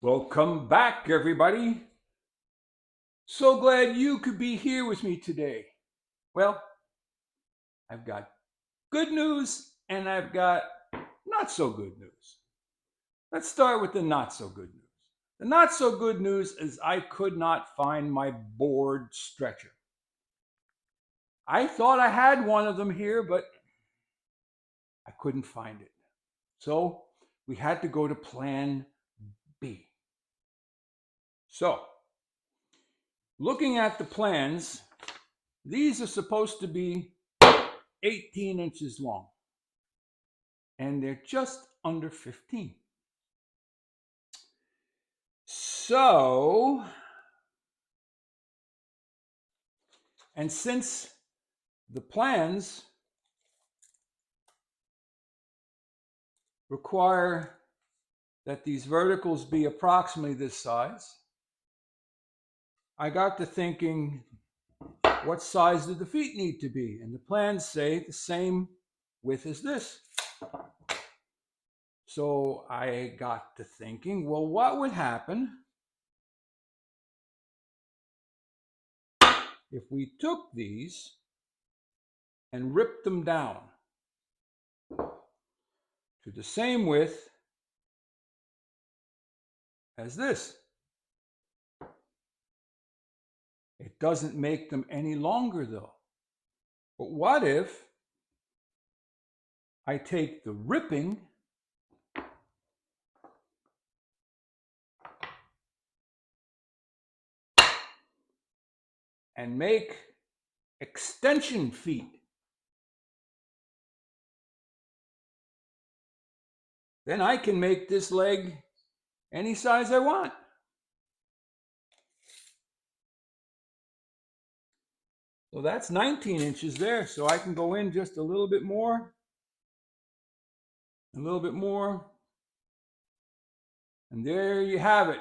Welcome back, everybody. So glad you could be here with me today. Well, I've got good news and I've got not so good news. Let's start with the not so good news. The not so good news is I could not find my board stretcher. I thought I had one of them here, but I couldn't find it. So we had to go to plan B. So, looking at the plans, these are supposed to be 18 inches long, and they're just under 15. So, and since the plans require that these verticals be approximately this size, I got to thinking, what size do the feet need to be? And the plans say the same width as this. So I got to thinking, well, what would happen if we took these and ripped them down to the same width as this? It doesn't make them any longer though. But what if I take the ripping and make extension feet? Then I can make this leg any size I want. So that's 19 inches there. So I can go in just a little bit more, a little bit more. And there you have it.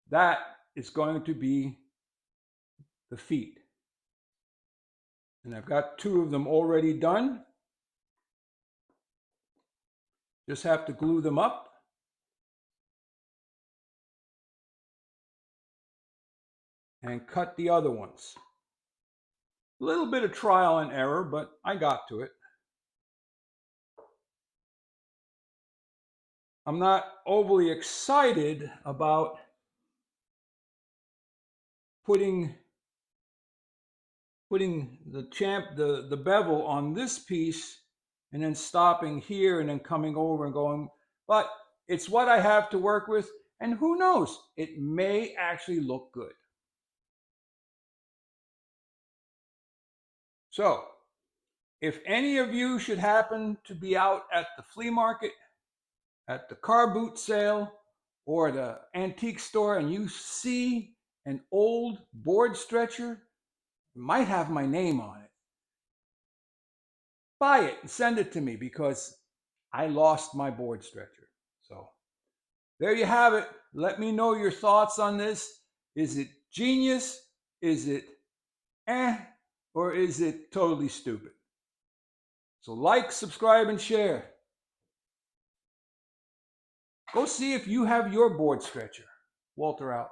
That is going to be the feet. And I've got two of them already done. Just have to glue them up. And cut the other ones. A little bit of trial and error, but I got to it. I'm not overly excited about putting the bevel on this piece and then stopping here and then coming over and going, but it's what I have to work with, and who knows, it may actually look good. So, if any of you should happen to be out at the flea market, at the car boot sale, or the antique store, and you see an old board stretcher, it might have my name on it. Buy it and send it to me because I lost my board stretcher. So there you have it. Let me know your thoughts on this. Is it genius? Is it or is it totally stupid? So like, subscribe, and share. Go see if you have your board stretcher. Walter out.